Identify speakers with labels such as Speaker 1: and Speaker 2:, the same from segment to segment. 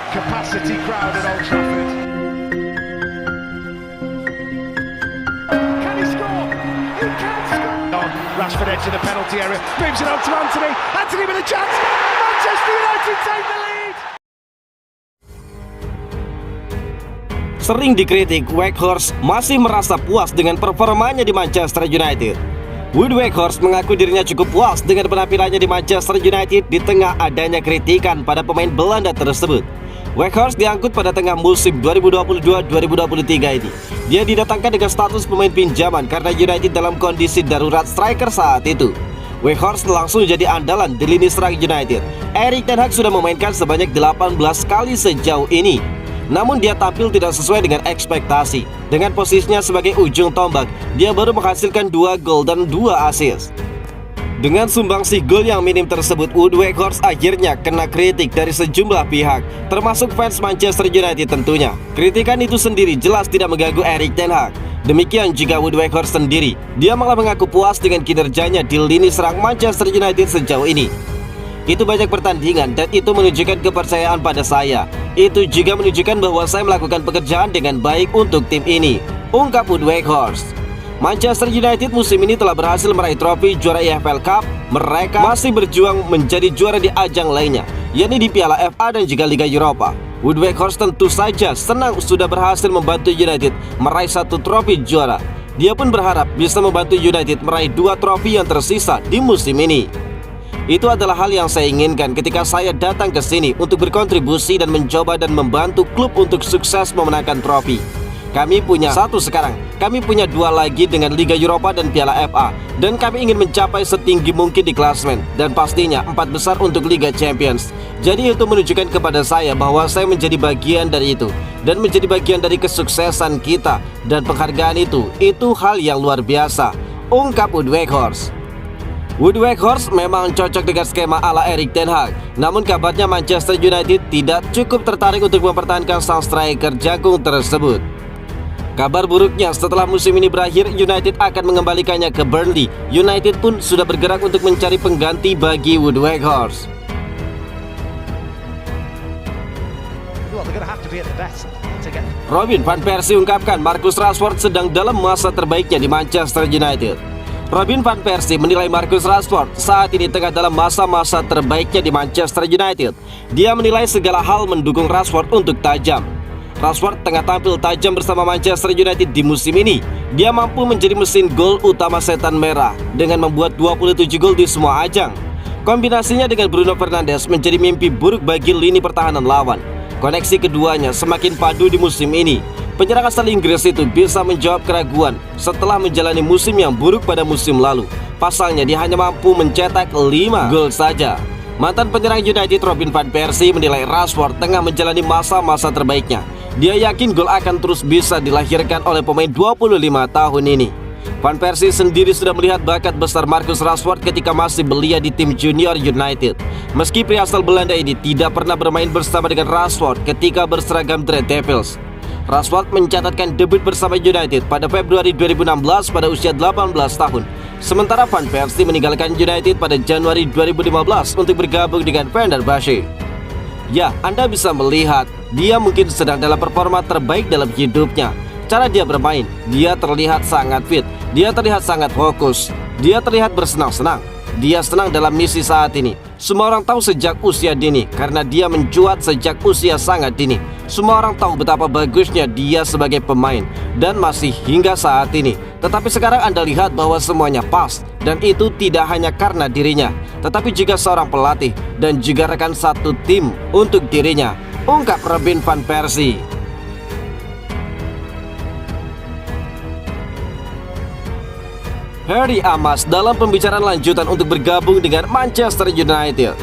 Speaker 1: capacity crowd at Old Trafford. Can he score? He can score! Rashford edge of the penalty area, moves it on to Anthony. Anthony with a chance. Manchester United take the lead.
Speaker 2: Sering dikritik, Weghorst masih merasa puas dengan performanya di Manchester United. Wout Weghorst mengaku dirinya cukup puas dengan penampilannya di Manchester United di tengah adanya kritikan pada pemain Belanda tersebut. Weghorst diangkut pada tengah musim 2022-2023 ini. Dia didatangkan dengan status pemain pinjaman karena United dalam kondisi darurat striker saat itu. Weghorst langsung jadi andalan di lini serang United. Erik ten Hag sudah memainkan sebanyak 18 kali sejauh ini. Namun dia tampil tidak sesuai dengan ekspektasi. Dengan posisinya sebagai ujung tombak, dia baru menghasilkan 2 gol dan 2 assist. Dengan sumbangsi gol yang minim tersebut, Wout Weghorst akhirnya kena kritik dari sejumlah pihak, termasuk fans Manchester United tentunya. Kritikan itu sendiri jelas tidak mengganggu Erik ten Hag. Demikian juga Wout Weghorst sendiri, dia malah mengaku puas dengan kinerjanya di lini serang Manchester United sejauh ini. Itu banyak pertandingan dan itu menunjukkan kepercayaan pada saya. Itu juga menunjukkan bahwa saya melakukan pekerjaan dengan baik untuk tim ini, ungkap Wout Weghorst. Manchester United musim ini telah berhasil meraih trofi juara EFL Cup. Mereka masih berjuang menjadi juara di ajang lainnya, yakni di Piala FA dan juga Liga Eropa. Wout Weghorst tentu saja senang sudah berhasil membantu United meraih 1 trofi juara. Dia pun berharap bisa membantu United meraih 2 trofi yang tersisa di musim ini. Itu adalah hal yang saya inginkan ketika saya datang ke sini untuk berkontribusi dan mencoba dan membantu klub untuk sukses memenangkan trofi. Kami punya 1 sekarang, kami punya 2 lagi dengan Liga Eropa dan Piala FA, dan kami ingin mencapai setinggi mungkin di klasemen, dan pastinya 4 besar untuk Liga Champions. Jadi itu menunjukkan kepada saya bahwa saya menjadi bagian dari itu, dan menjadi bagian dari kesuksesan kita, dan penghargaan itu hal yang luar biasa, ungkap Wout Weghorst. Wout Weghorst memang cocok dengan skema ala Erik ten Hag. Namun kabarnya Manchester United tidak cukup tertarik untuk mempertahankan sang striker jagung tersebut. Kabar buruknya, setelah musim ini berakhir, United akan mengembalikannya ke Burnley. United pun sudah bergerak untuk mencari pengganti bagi Wout Weghorst. Robin van Persie ungkapkan Marcus Rashford sedang dalam masa terbaiknya di Manchester United. Robin van Persie menilai Marcus Rashford saat ini tengah dalam masa-masa terbaiknya di Manchester United. Dia menilai segala hal mendukung Rashford untuk tajam. Rashford tengah tampil tajam bersama Manchester United di musim ini. Dia mampu menjadi mesin gol utama setan merah dengan membuat 27 gol di semua ajang. Kombinasinya dengan Bruno Fernandes menjadi mimpi buruk bagi lini pertahanan lawan. Koneksi keduanya semakin padu di musim ini. Penyerang asal Inggris itu bisa menjawab keraguan setelah menjalani musim yang buruk pada musim lalu. Pasalnya dia hanya mampu mencetak 5 gol saja. Mantan penyerang United Robin van Persie menilai Rashford tengah menjalani masa-masa terbaiknya. Dia yakin gol akan terus bisa dilahirkan oleh pemain 25 tahun ini. Van Persie sendiri sudah melihat bakat besar Marcus Rashford ketika masih belia di tim junior United. Meski pria asal Belanda ini tidak pernah bermain bersama dengan Rashford ketika berseragam The Red Devils. Rashford mencatatkan debut bersama United pada Februari 2016 pada usia 18 tahun. Sementara Van Persie meninggalkan United pada Januari 2015 untuk bergabung dengan Fenerbahce. Ya, Anda bisa melihat dia mungkin sedang dalam performa terbaik dalam hidupnya. Cara dia bermain, dia terlihat sangat fit, dia terlihat sangat fokus, dia terlihat bersenang-senang. Dia senang dalam misi saat ini. Semua orang tahu sejak usia dini karena dia mencuat sejak usia sangat dini. Semua orang tahu betapa bagusnya dia sebagai pemain dan masih hingga saat ini. Tetapi sekarang Anda lihat bahwa semuanya pas, dan itu tidak hanya karena dirinya, tetapi juga seorang pelatih dan juga rekan satu tim untuk dirinya, ungkap Robin van Persie. Harry Amos dalam pembicaraan lanjutan untuk bergabung dengan Manchester United.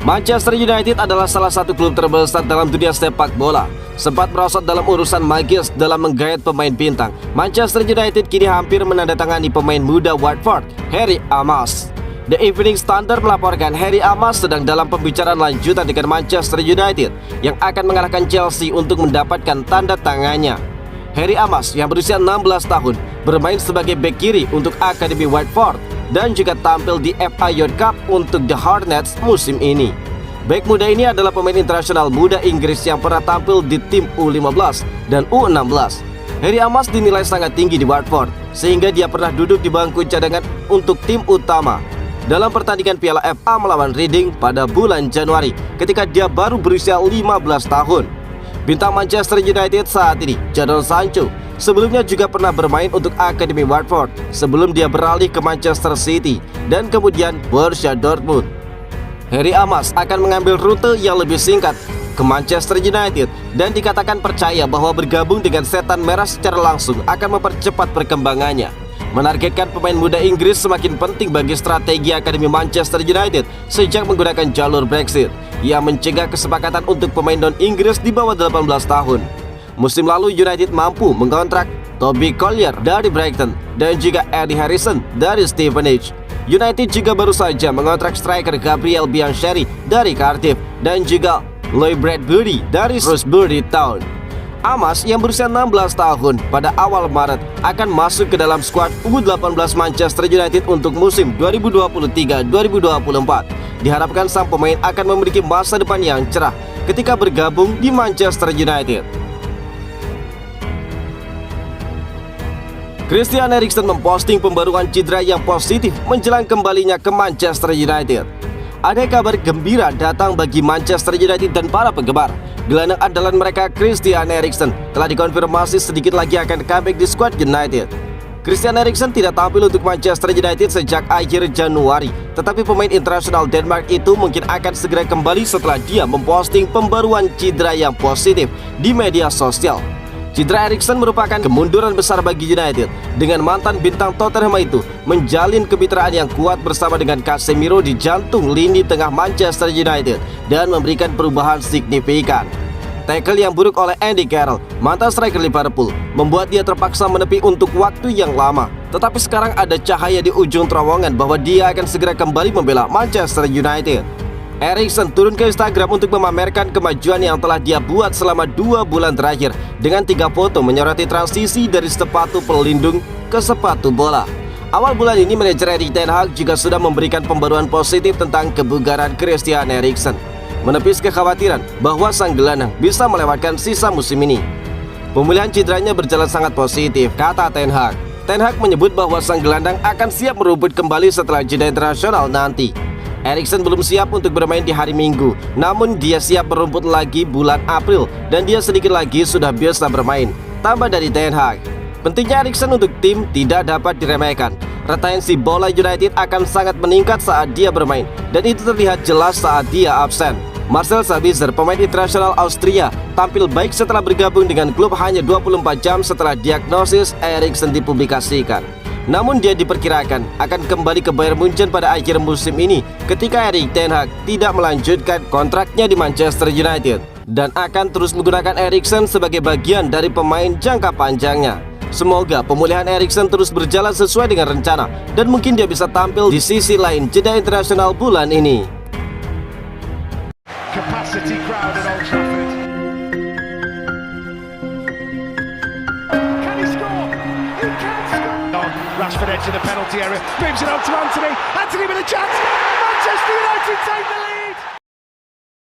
Speaker 2: Manchester United adalah salah satu klub terbesar dalam dunia sepak bola. Sempat merosot dalam urusan magis dalam menggait pemain bintang, Manchester United kini hampir menandatangani pemain muda Watford, Harry Amos. The Evening Standard melaporkan Harry Amos sedang dalam pembicaraan lanjutan dengan Manchester United yang akan mengalahkan Chelsea untuk mendapatkan tanda tangannya. Harry Amos yang berusia 16 tahun bermain sebagai bek kiri untuk Akademi Watford dan juga tampil di FA Youth Cup untuk The Hornets musim ini. Bek muda ini adalah pemain internasional muda Inggris yang pernah tampil di tim U15 dan U16. Harry Amas dinilai sangat tinggi di Watford, sehingga dia pernah duduk di bangku cadangan untuk tim utama dalam pertandingan Piala FA melawan Reading pada bulan Januari ketika dia baru berusia 15 tahun. Bintang Manchester United saat ini, Jadon Sancho, sebelumnya juga pernah bermain untuk Akademi Watford sebelum dia beralih ke Manchester City dan kemudian Borussia Dortmund. Harry Amas akan mengambil rute yang lebih singkat ke Manchester United dan dikatakan percaya bahwa bergabung dengan Setan Merah secara langsung akan mempercepat perkembangannya. Menargetkan pemain muda Inggris semakin penting bagi strategi Akademi Manchester United sejak menggunakan jalur Brexit yang mencegah kesepakatan untuk pemain non-Inggris di bawah 18 tahun. Musim lalu United mampu mengontrak Toby Collier dari Brighton dan juga Eddie Harrison dari Stevenage. United juga baru saja mengontrak striker Gabriel Biancheri dari Cardiff dan juga Lloyd Bradbury dari Shrewsbury Town. Amas yang berusia 16 tahun pada awal Maret akan masuk ke dalam skuad U18 Manchester United untuk musim 2023-2024. Diharapkan sang pemain akan memiliki masa depan yang cerah ketika bergabung di Manchester United. Christian Eriksen memposting pembaruan cedera yang positif menjelang kembalinya ke Manchester United. Ada kabar gembira datang bagi Manchester United dan para penggemar. Gelandang andalan mereka Christian Eriksen telah dikonfirmasi sedikit lagi akan comeback di skuad United. Christian Eriksen tidak tampil untuk Manchester United sejak akhir Januari, tetapi pemain internasional Denmark itu mungkin akan segera kembali setelah dia memposting pembaruan cedera yang positif di media sosial. Cedera Eriksen merupakan kemunduran besar bagi United dengan mantan bintang Tottenham itu menjalin kemitraan yang kuat bersama dengan Casemiro di jantung lini tengah Manchester United dan memberikan perubahan signifikan. Tackle yang buruk oleh Andy Carroll, mantan striker Liverpool, membuat dia terpaksa menepi untuk waktu yang lama. Tetapi sekarang ada cahaya di ujung terowongan bahwa dia akan segera kembali membela Manchester United. Eriksen turun ke Instagram untuk memamerkan kemajuan yang telah dia buat selama 2 bulan terakhir dengan 3 foto menyoroti transisi dari sepatu pelindung ke sepatu bola. Awal bulan ini manajer Erik ten Hag juga sudah memberikan pembaruan positif tentang kebugaran Christian Eriksen, menepis kekhawatiran bahwa sang gelandang bisa melewatkan sisa musim ini. Pemulihan cederanya berjalan sangat positif, kata ten Hag. Ten Hag menyebut bahwa sang gelandang akan siap merumput kembali setelah jeda internasional nanti. Eriksen belum siap untuk bermain di hari Minggu, namun dia siap merumput lagi bulan April dan dia sedikit lagi sudah biasa bermain, tambah dari ten Hag. Pentingnya Eriksen untuk tim tidak dapat diremehkan. Retensi bola United akan sangat meningkat saat dia bermain dan itu terlihat jelas saat dia absen. Marcel Sabitzer, pemain internasional Austria, tampil baik setelah bergabung dengan klub hanya 24 jam setelah diagnosis Eriksen dipublikasikan. Namun dia diperkirakan akan kembali ke Bayern Munchen pada akhir musim ini ketika Erik ten Hag tidak melanjutkan kontraknya di Manchester United dan akan terus menggunakan Eriksen sebagai bagian dari pemain jangka panjangnya. Semoga pemulihan Eriksen terus berjalan sesuai dengan rencana dan mungkin dia bisa tampil di sisi lain jeda internasional bulan ini.
Speaker 1: Capacity crowd at Old Trafford. Can he score? He can score. Rashford edge of the penalty area, moves it on to Anthony. Anthony with a chance. Manchester United take the lead.